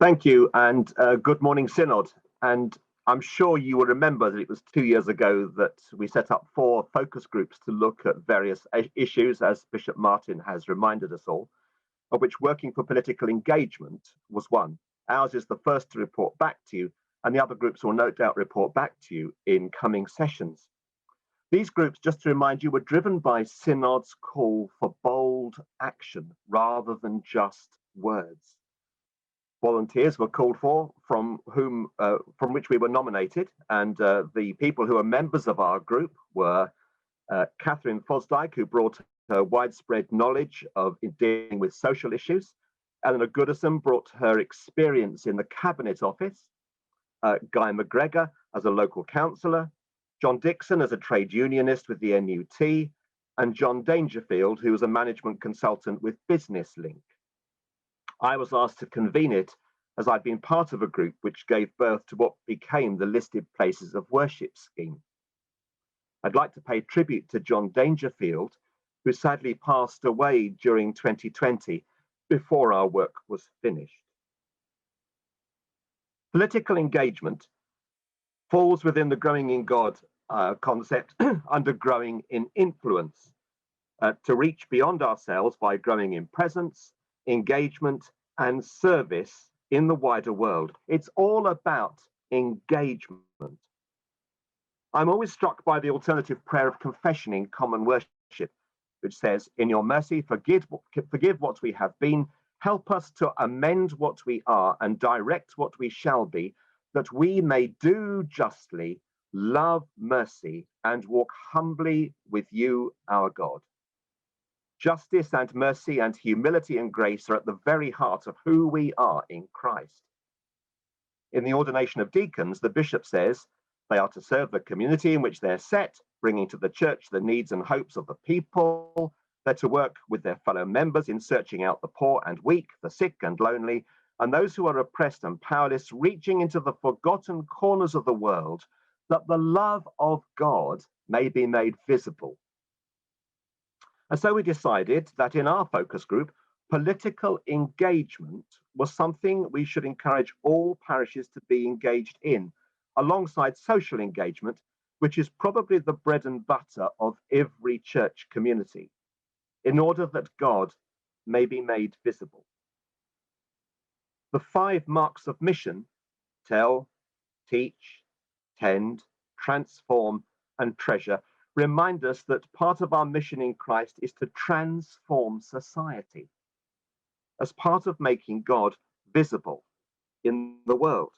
Thank you, and good morning, Synod. And I'm sure you will remember that it was 2 years ago that we set up 4 focus groups to look at various issues, as Bishop Martin has reminded us all, of which working for political engagement was one. Ours is the first to report back to you, and the other groups will no doubt report back to you in coming sessions. These groups, just to remind you, were driven by Synod's call for bold action rather than just words. Volunteers were called for from which we were nominated, and the people who are members of our group were Catherine Fosdyke, who brought her widespread knowledge of dealing with social issues. Eleanor Goodison brought her experience in the Cabinet Office. Guy McGregor as a local councillor, John Dixon as a trade unionist with the NUT, and John Dangerfield, who was a management consultant with Business Link. I was asked to convene it as I'd been part of a group which gave birth to what became the Listed Places of Worship scheme. I'd like to pay tribute to John Dangerfield, who sadly passed away during 2020 before our work was finished. Political engagement falls within the growing in God concept under growing in influence, to reach beyond ourselves by growing in presence, engagement, and service in the wider world. It's all about engagement. I'm always struck by the alternative prayer of confession in common worship, which says, "In your mercy, forgive what we have been, help us to amend what we are and direct what we shall be, that we may do justly, love mercy, and walk humbly with you, our God." Justice and mercy and humility and grace are at the very heart of who we are in Christ. In the ordination of deacons, the bishop says they are to serve the community in which they're set, bringing to the church the needs and hopes of the people. They're to work with their fellow members in searching out the poor and weak, the sick and lonely, and those who are oppressed and powerless, reaching into the forgotten corners of the world, that the love of God may be made visible. And so we decided that in our focus group, political engagement was something we should encourage all parishes to be engaged in, alongside social engagement, which is probably the bread and butter of every church community, in order that God may be made visible. The 5 marks of mission, tell, teach, tend, transform, and treasure, remind us that part of our mission in Christ is to transform society as part of making God visible in the world.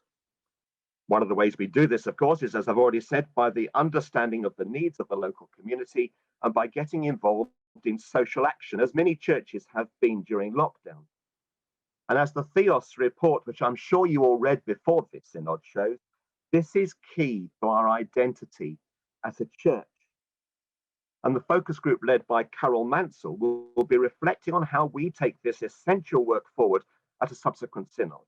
One of the ways we do this, of course, is, as I've already said, by the understanding of the needs of the local community and by getting involved in social action, as many churches have been during lockdown. And as the Theos report, which I'm sure you all read before this synod, shows, this is key to our identity as a church. And the focus group led by Carol Mansell will be reflecting on how we take this essential work forward at a subsequent synod.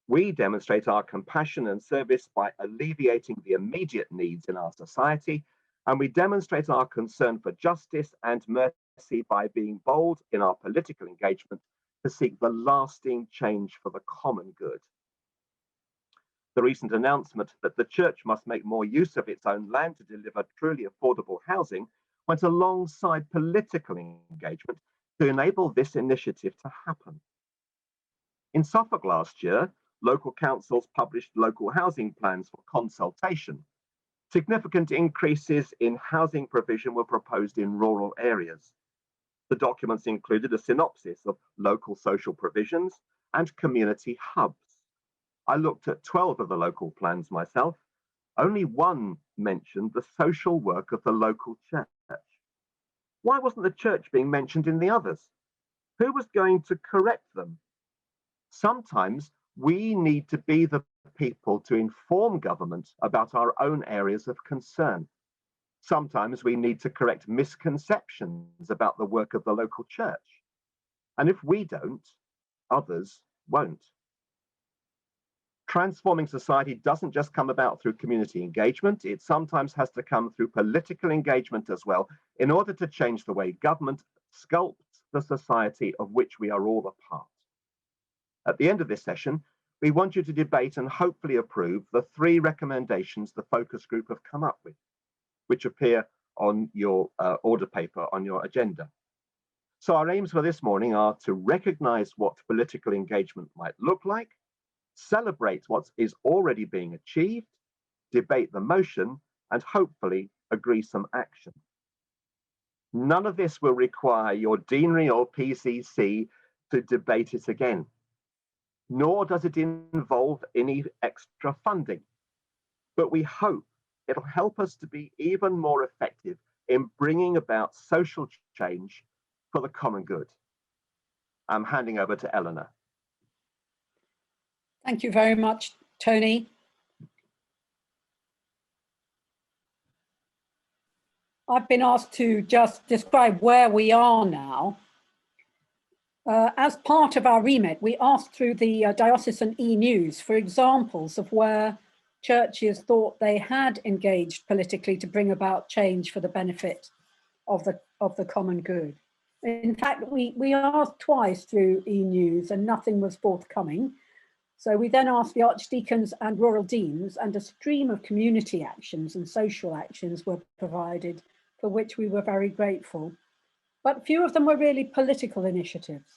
We demonstrate our compassion and service by alleviating the immediate needs in our society, and we demonstrate our concern for justice and mercy by being bold in our political engagement to seek the lasting change for the common good. The recent announcement that the church must make more use of its own land to deliver truly affordable housing went alongside political engagement to enable this initiative to happen. In Suffolk last year, local councils published local housing plans for consultation. Significant increases in housing provision were proposed in rural areas. The documents included a synopsis of local social provisions and community hubs. I looked at 12 of the local plans myself. Only one mentioned the social work of the local church. Why wasn't the church being mentioned in the others? Who was going to correct them? Sometimes we need to be the people to inform government about our own areas of concern. Sometimes we need to correct misconceptions about the work of the local church. And if we don't, others won't. Transforming society doesn't just come about through community engagement, it sometimes has to come through political engagement as well, in order to change the way government sculpts the society of which we are all a part. At the end of this session, we want you to debate and hopefully approve the 3 recommendations the focus group have come up with, which appear on your order paper on your agenda. So our aims for this morning are to recognise what political engagement might look like, celebrate what is already being achieved, debate the motion, and hopefully agree some action. None of this will require your deanery or PCC to debate it again, nor does it involve any extra funding. But we hope it'll help us to be even more effective in bringing about social change for the common good. I'm handing over to Eleanor. Thank you very much, Tony. I've been asked to just describe where we are now. As part of our remit, we asked through the Diocesan e-news for examples of where churches thought they had engaged politically to bring about change for the benefit of the common good. In fact, we asked twice through e-news and nothing was forthcoming. So we then asked the archdeacons and rural deans, and a stream of community actions and social actions were provided, for which we were very grateful. But few of them were really political initiatives.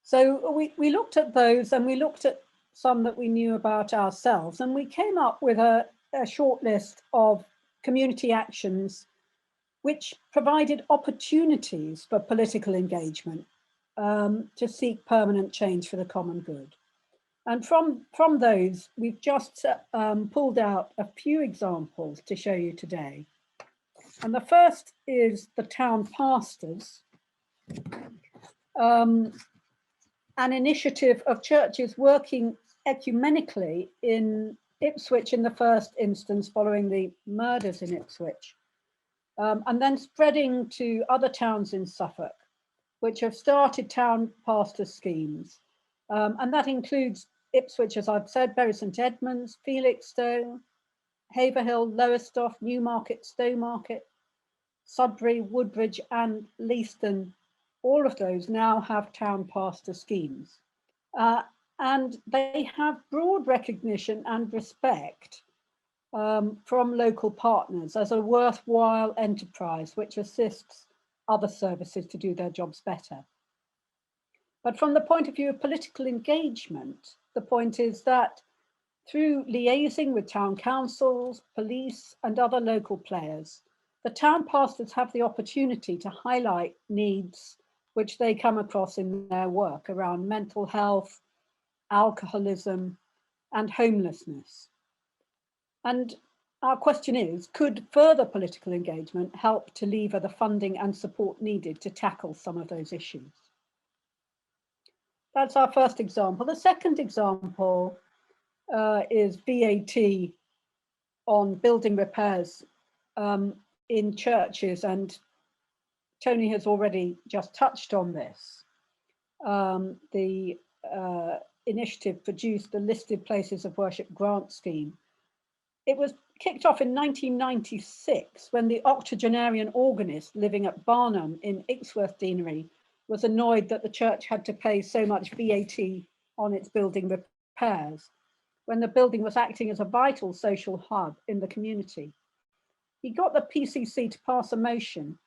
So we looked at those, and we looked at some that we knew about ourselves, and we came up with a short list of community actions which provided opportunities for political engagement to seek permanent change for the common good. And from those, we've just pulled out a few examples to show you today. And the first is the town pastors, an initiative of churches working ecumenically in Ipswich in the first instance, following the murders in Ipswich, and then spreading to other towns in Suffolk, which have started town pastor schemes. And that includes Ipswich, as I've said, Bury St Edmunds, Felixstowe, Haverhill, Lowestoft, Newmarket, Stowmarket, Sudbury, Woodbridge and Leiston. All of those now have town pastor schemes. And they have broad recognition and respect from local partners as a worthwhile enterprise which assists other services to do their jobs better. But from the point of view of political engagement, the point is that through liaising with town councils, police and other local players, the town pastors have the opportunity to highlight needs which they come across in their work around mental health, alcoholism and homelessness. And our question is, could further political engagement help to lever the funding and support needed to tackle some of those issues? That's our first example. The second example is VAT on building repairs in churches, and Tony has already just touched on this. The initiative produced the Listed Places of Worship grant scheme. It was kicked off in 1996 when the octogenarian organist living at Barnham in Ixworth Deanery was annoyed that the church had to pay so much VAT on its building repairs, when the building was acting as a vital social hub in the community. He got the PCC to pass a motion,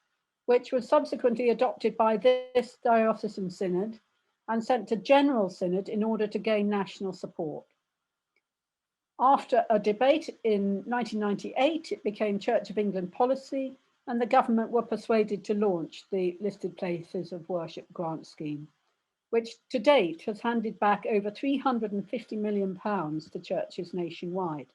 which was subsequently adopted by this Diocesan Synod and sent to General Synod in order to gain national support. After a debate in 1998, it became Church of England policy, and the government were persuaded to launch the Listed Places of Worship grant scheme, which to date has handed back over £350 million to churches nationwide.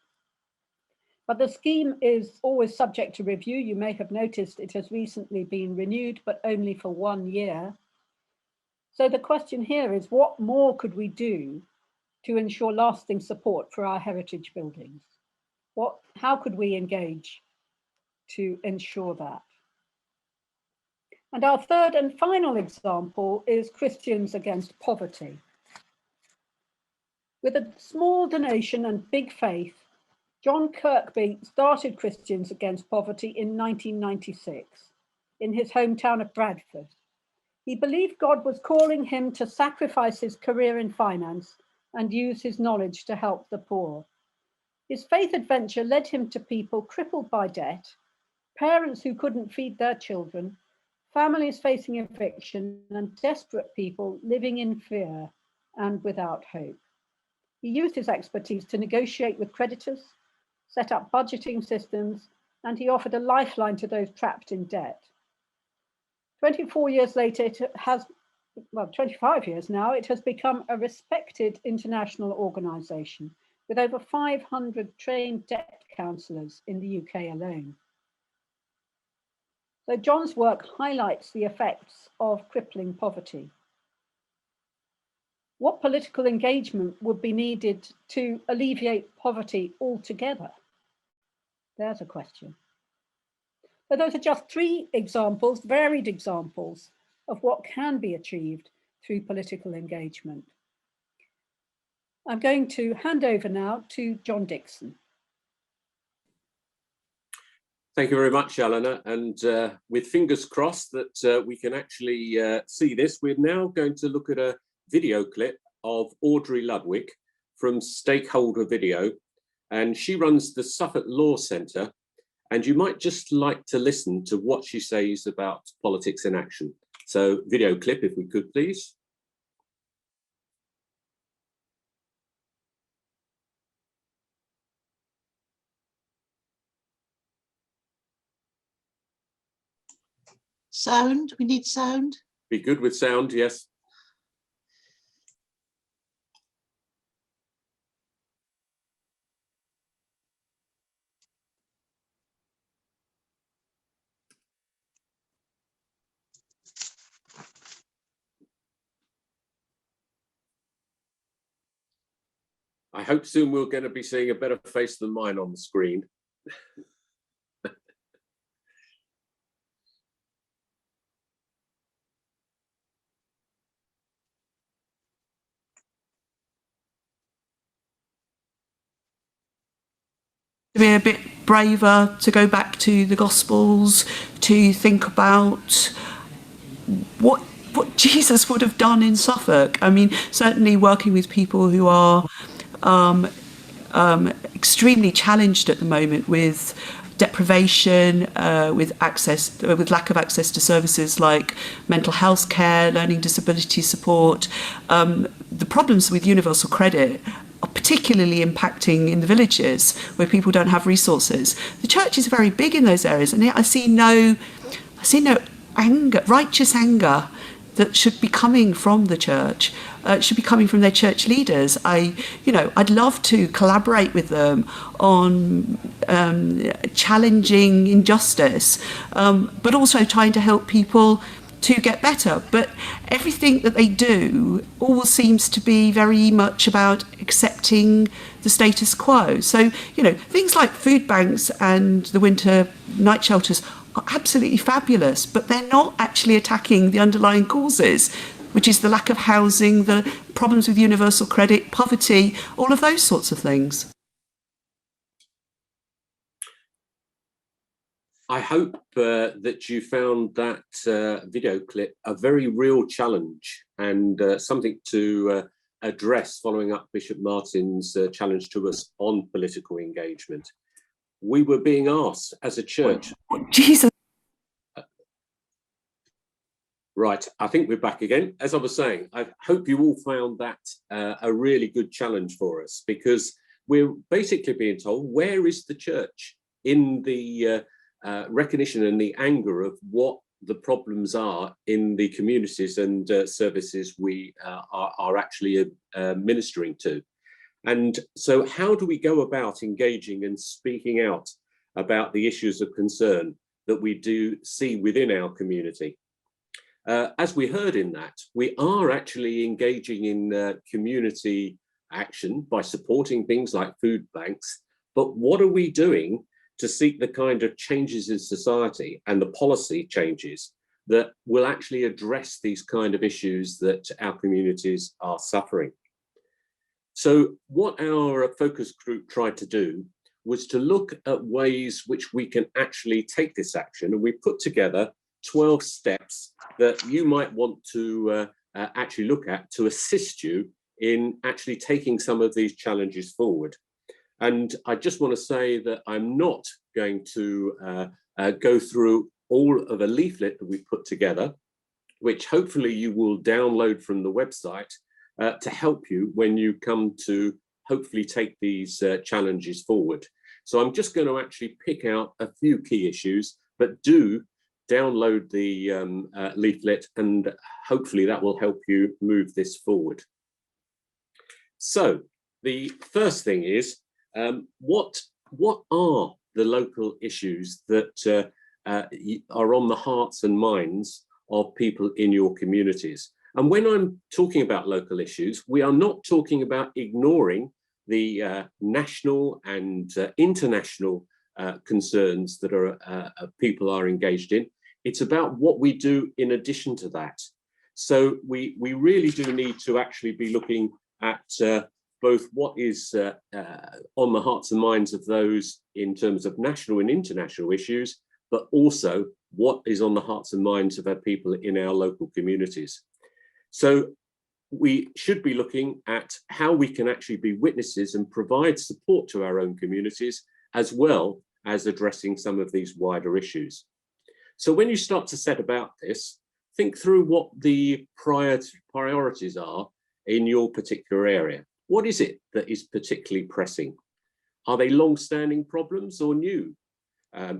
But the scheme is always subject to review. You may have noticed it has recently been renewed, but only for 1 year. So the question here is, what more could we do to ensure lasting support for our heritage buildings? How could we engage to ensure that? And our third and final example is Christians Against Poverty. With a small donation and big faith, John Kirkby started Christians Against Poverty in 1996 in his hometown of Bradford. He believed God was calling him to sacrifice his career in finance and use his knowledge to help the poor. His faith adventure led him to people crippled by debt, parents who couldn't feed their children, families facing eviction, and desperate people living in fear and without hope. He used his expertise to negotiate with creditors, set up budgeting systems, and he offered a lifeline to those trapped in debt. 24 years later, it has, well, 25 years now, it has become a respected international organisation with over 500 trained debt counsellors in the UK alone. So John's work highlights the effects of crippling poverty. What political engagement would be needed to alleviate poverty altogether? There's a question. But those are just 3 examples, varied examples, of what can be achieved through political engagement. I'm going to hand over now to John Dixon. Thank you very much, Eleanor. And with fingers crossed that we can actually see this, we're now going to look at a video clip of Audrey Ludwig from Stakeholder Video. And she runs the Suffolk Law Centre. And you might just like to listen to what she says about politics in action. So video clip, if we could, please. Sound, we need sound. Be good with sound, yes. I hope soon we're going to be seeing a better face than mine on the screen. To be a bit braver, to go back to the Gospels, to think about what Jesus would have done in Suffolk. I mean, certainly working with people who are extremely challenged at the moment with deprivation, with lack of access to services like mental health care, learning disability support. The problems with universal credit are particularly impacting in the villages where people don't have resources. The church is very big in those areas, and yet I see no anger, righteous anger that should be coming from the church. Should be coming from their church leaders. I'd love to collaborate with them on challenging injustice, but also trying to help people to get better. But everything that they do all seems to be very much about accepting the status quo. So, things like food banks and the winter night shelters are absolutely fabulous, but they're not actually attacking the underlying causes, which is the lack of housing, the problems with universal credit, poverty, all of those sorts of things. I hope that you found that video clip a very real challenge and something to address following up Bishop Martin's challenge to us on political engagement. We were being asked as a church. Jesus. Right, I think we're back again. As I was saying, I hope you all found that a really good challenge for us, because we're basically being told, where is the church in the recognition and the anger of what the problems are in the communities and services we are actually ministering to? And so how do we go about engaging and speaking out about the issues of concern that we do see within our community? As we heard in that, we are actually engaging in community action by supporting things like food banks. But what are we doing to seek the kind of changes in society and the policy changes that will actually address these kind of issues that our communities are suffering? So what our focus group tried to do was to look at ways which we can actually take this action, and we put together 12 steps that you might want to actually look at to assist you in actually taking some of these challenges forward. And I just want to say that I'm not going to go through all of a leaflet that we've put together, which hopefully you will download from the website to help you when you come to hopefully take these challenges forward. So I'm just going to actually pick out a few key issues, but do download the leaflet, and hopefully that will help you move this forward. So the first thing is, what are the local issues that are on the hearts and minds of people in your communities? And when I'm talking about local issues, we are not talking about ignoring the national and international concerns that people are engaged in. It's about what we do in addition to that. So we really do need to actually be looking at both what is on the hearts and minds of those in terms of national and international issues, but also what is on the hearts and minds of our people in our local communities. So we should be looking at how we can actually be witnesses and provide support to our own communities, as well as addressing some of these wider issues. So when you start to set about this, think through what the priorities are in your particular area. What is it that is particularly pressing? Are they long-standing problems or new?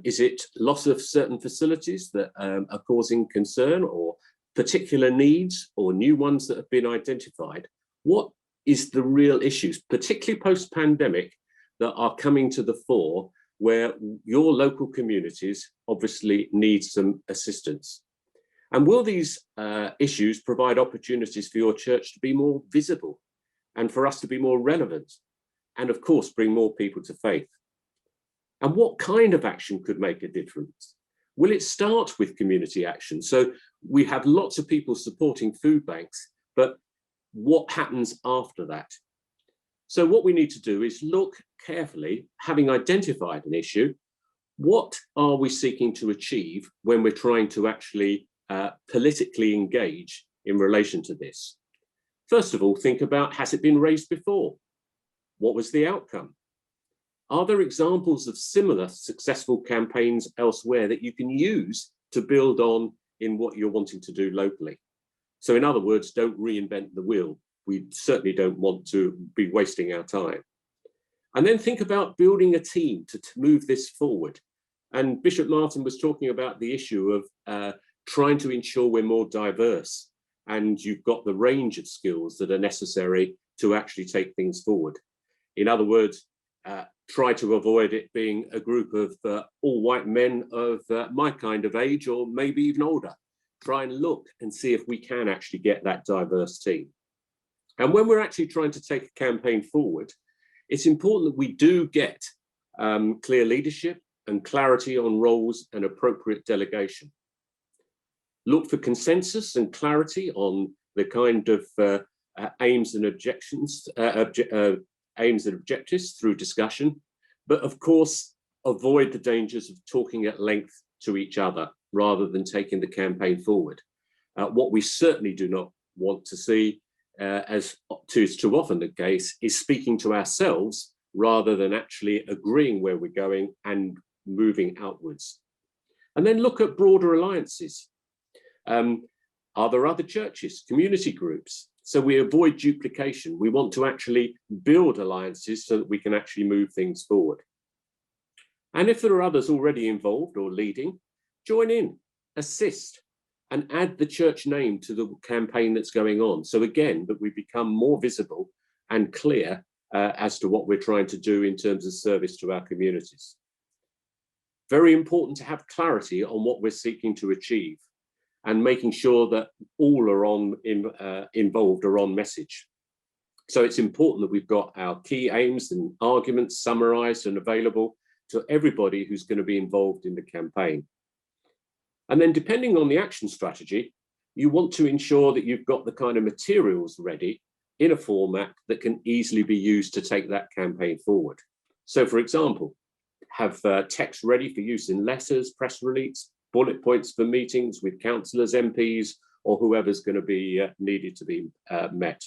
Is it loss of certain facilities that are causing concern, or particular needs, or new ones that have been identified? What is the real issues, particularly post-pandemic, that are coming to the fore, where your local communities obviously need some assistance? And will these issues provide opportunities for your church to be more visible and for us to be more relevant, and of course bring more people to faith? And what kind of action could make a difference? Will it start with community action? So we have lots of people supporting food banks, but what happens after that? So what we need to do is look carefully, having identified an issue, what are we seeking to achieve when we're trying to actually politically engage in relation to this? First of all, think about, has it been raised before? What was the outcome? Are there examples of similar successful campaigns elsewhere that you can use to build on in what you're wanting to do locally? So in other words, don't reinvent the wheel. We certainly don't want to be wasting our time. And then think about building a team to move this forward. And Bishop Martin was talking about the issue of trying to ensure we're more diverse, and you've got the range of skills that are necessary to actually take things forward. In other words, try to avoid it being a group of all white men of my kind of age, or maybe even older. Try and look and see if we can actually get that diverse team. And when we're actually trying to take a campaign forward, it's important that we do get clear leadership and clarity on roles and appropriate delegation. Look for consensus and clarity on the kind of aims and objectives through discussion, but of course, avoid the dangers of talking at length to each other rather than taking the campaign forward. What we certainly do not want to see, as is too often the case, is speaking to ourselves rather than actually agreeing where we're going and moving outwards. And then look at broader alliances. Are there other churches, community groups? So we avoid duplication. We want to actually build alliances so that we can actually move things forward. And if there are others already involved or leading, join in, assist, and add the church name to the campaign that's going on. So again, that we become more visible and clear as to what we're trying to do in terms of service to our communities. Very important to have clarity on what we're seeking to achieve, and making sure that all are involved are on message. So it's important that we've got our key aims and arguments summarized and available to everybody who's going to be involved in the campaign. And then depending on the action strategy, you want to ensure that you've got the kind of materials ready in a format that can easily be used to take that campaign forward. So for example, have text ready for use in letters, press release, bullet points for meetings with councillors, MPs, or whoever's going to be needed to be met.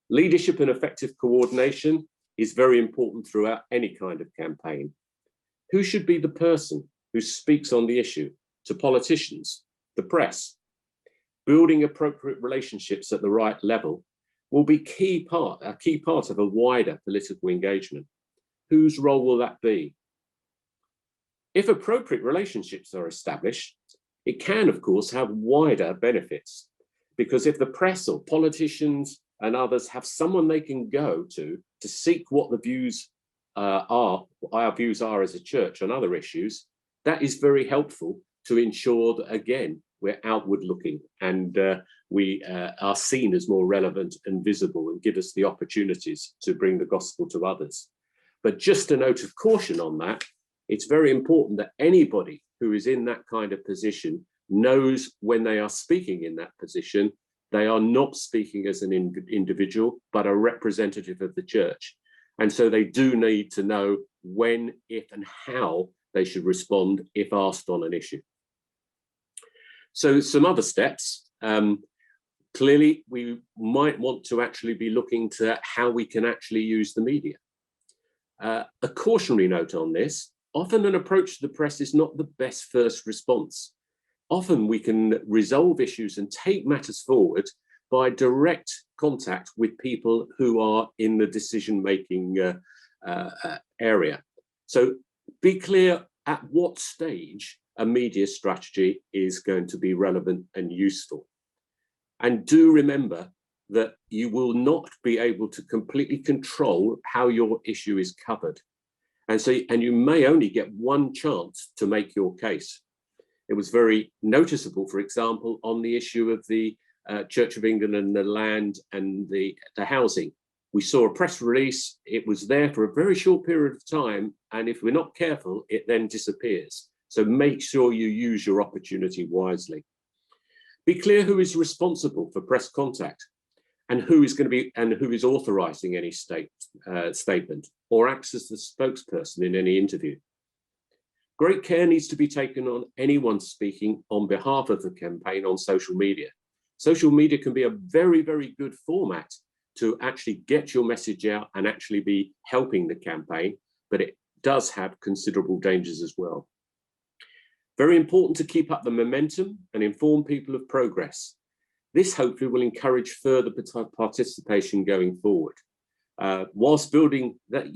Leadership and effective coordination is very important throughout any kind of campaign. Who should be the person who speaks on the issue to politicians, the press? Building appropriate relationships at the right level will be a key part of a wider political engagement. Whose role will that be? If appropriate relationships are established, it can, of course, have wider benefits, because if the press or politicians and others have someone they can go to seek what the views our views are as a church on other issues, that is very helpful to ensure that, again, we're outward looking and we are seen as more relevant and visible and give us the opportunities to bring the gospel to others. But just a note of caution on that, it's very important that anybody who is in that kind of position knows when they are speaking in that position, they are not speaking as an individual, but a representative of the church. And so they do need to know when, if, and how they should respond if asked on an issue. So some other steps. Clearly, we might want to actually be looking to how we can actually use the media. A cautionary note on this, often an approach to the press is not the best first response. Often we can resolve issues and take matters forward by direct contact with people who are in the decision-making area. So be clear at what stage a media strategy is going to be relevant and useful. And do remember that you will not be able to completely control how your issue is covered. And you may only get one chance to make your case. It was very noticeable, for example, on the issue of the Church of England and the land and the housing. We saw a press release, it was there for a very short period of time, and if we're not careful, it then disappears. So make sure you use your opportunity wisely. Be clear who is responsible for press contact and who is authorizing any statement or acts as the spokesperson in any interview. Great care needs to be taken on anyone speaking on behalf of the campaign on social media. Social media can be a very, very good format to actually get your message out and actually be helping the campaign, but it does have considerable dangers as well. Very important to keep up the momentum and inform people of progress. This hopefully will encourage further participation going forward. Whilst building that,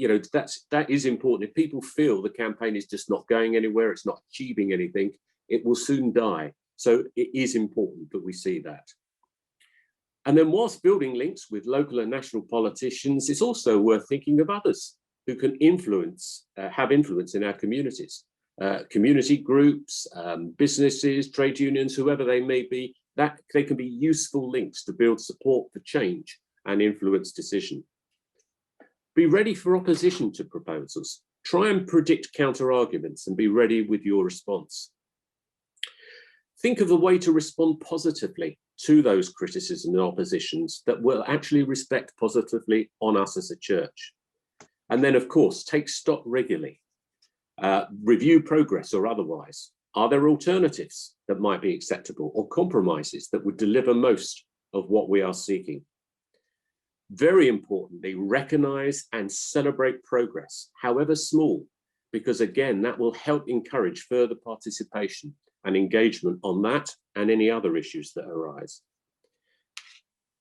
that is important. If people feel the campaign is just not going anywhere, it's not achieving anything, it will soon die. So it is important that we see that. And then whilst building links with local and national politicians, it's also worth thinking of others who can have influence in our communities. Community groups, businesses, trade unions, whoever they may be, that they can be useful links to build support for change and influence decision. Be ready for opposition to proposals. Try and predict counter-arguments and be ready with your response. Think of a way to respond positively to those criticisms and oppositions that will actually reflect positively on us as a church. And then, of course, take stock regularly. Review progress or otherwise. Are there alternatives that might be acceptable or compromises that would deliver most of what we are seeking? Very importantly, recognize and celebrate progress, however small, because again, that will help encourage further participation and engagement on that and any other issues that arise.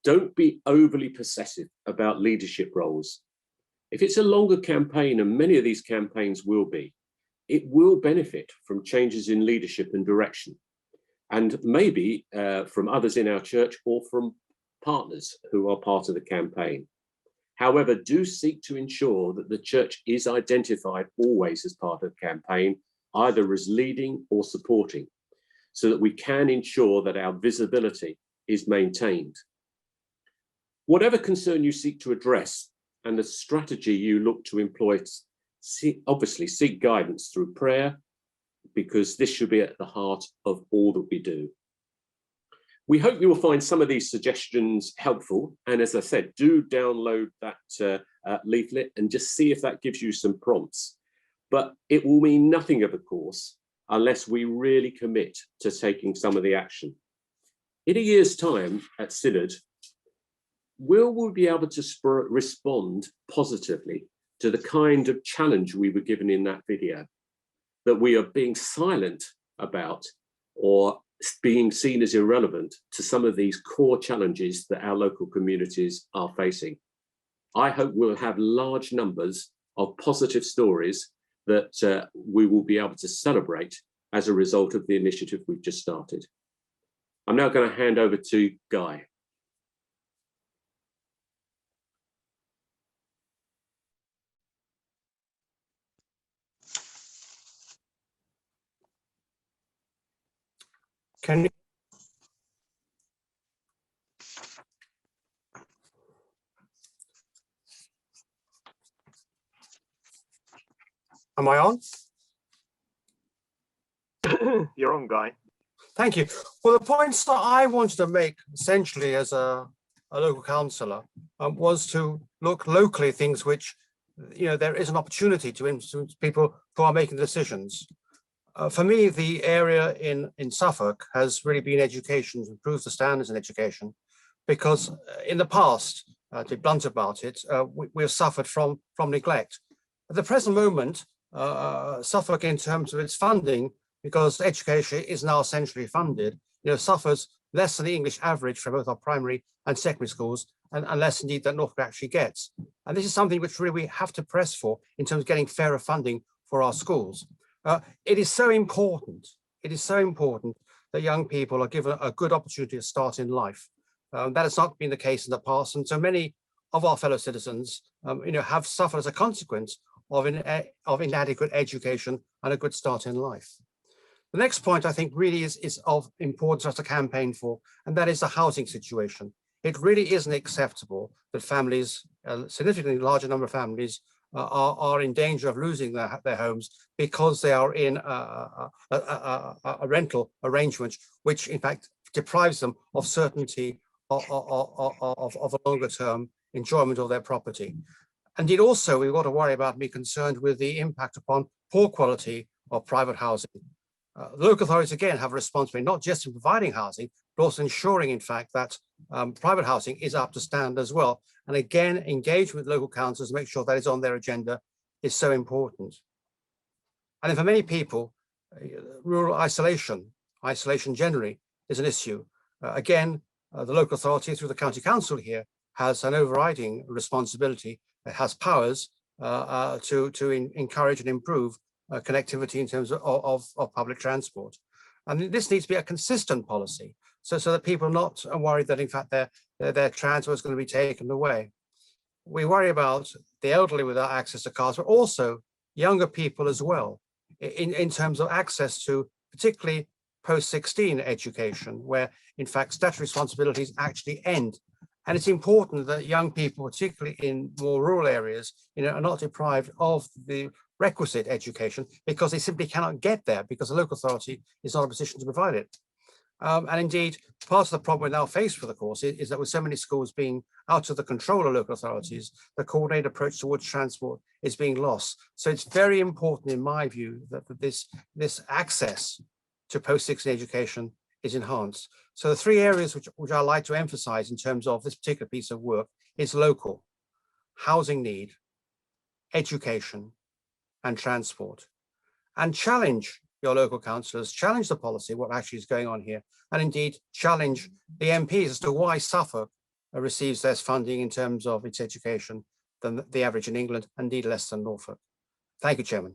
Don't be overly possessive about leadership roles. If it's a longer campaign, and many of these campaigns will be, it will benefit from changes in leadership and direction, and maybe from others in our church or from partners who are part of the campaign. However, do seek to ensure that the church is identified always as part of the campaign, either as leading or supporting, so that we can ensure that our visibility is maintained. Whatever concern you seek to address and the strategy you look to employ, obviously seek guidance through prayer, because this should be at the heart of all that we do. We hope you will find some of these suggestions helpful. And as I said, do download that leaflet and just see if that gives you some prompts. But it will mean nothing of a course unless we really commit to taking some of the action. In a year's time at Synod, will we be able to respond positively to the kind of challenge we were given in that video, that we are being silent about or being seen as irrelevant to some of these core challenges that our local communities are facing? I hope we'll have large numbers of positive stories that we will be able to celebrate as a result of the initiative we've just started. I'm now going to hand over to Guy. Can you? Am I on? You're on, Guy. Thank you. Well, the points that I wanted to make essentially as a local councillor was to look locally at things which, there is an opportunity to influence people who are making decisions. For me, the area in Suffolk has really been education, to improve the standards in education, because in the past, to be blunt about it, we have suffered from neglect. At the present moment, Suffolk, in terms of its funding, because education is now essentially funded, suffers less than the English average for both our primary and secondary schools, and less indeed than Norfolk actually gets. And this is something which really we have to press for in terms of getting fairer funding for our schools. It is so important. It is so important that young people are given a good opportunity to start in life. That has not been the case in the past, and so many of our fellow citizens, have suffered as a consequence of inadequate education and a good start in life. The next point I think really is of importance for us to campaign for, and that is the housing situation. It really isn't acceptable that families, a significantly larger number of families, are in danger of losing their homes because they are in a rental arrangement, which in fact deprives them of certainty of a longer term enjoyment of their property. Indeed, also, we've got to worry about and be concerned with the impact upon poor quality of private housing. Local authorities, again, have a responsibility, not just in providing housing, but also ensuring, in fact, that private housing is up to standard as well. And again, engage with local councils, make sure that is on their agenda is so important. And for many people, rural isolation generally is an issue. Again, the local authority through the county council here has an overriding responsibility. It has powers to encourage and improve connectivity in terms of public transport. And this needs to be a consistent policy, so that people are not worried that in fact their transport is going to be taken away. We worry about the elderly without access to cars, but also younger people as well, in terms of access to particularly post-16 education, where in fact statutory responsibilities actually end. And it's important that young people, particularly in more rural areas, are not deprived of the requisite education because they simply cannot get there because the local authority is not in a position to provide it. And indeed, part of the problem we're now faced with, of course, is that with so many schools being out of the control of local authorities, the coordinated approach towards transport is being lost. So it's very important, in my view, that this access to post-16 education is enhanced. So the three areas which I like to emphasize in terms of this particular piece of work is local, housing need, education, and transport. And challenge your local councillors, challenge the policy, what actually is going on here, and indeed challenge the MPs as to why Suffolk receives less funding in terms of its education than the average in England, and indeed less than Norfolk. Thank you, Chairman.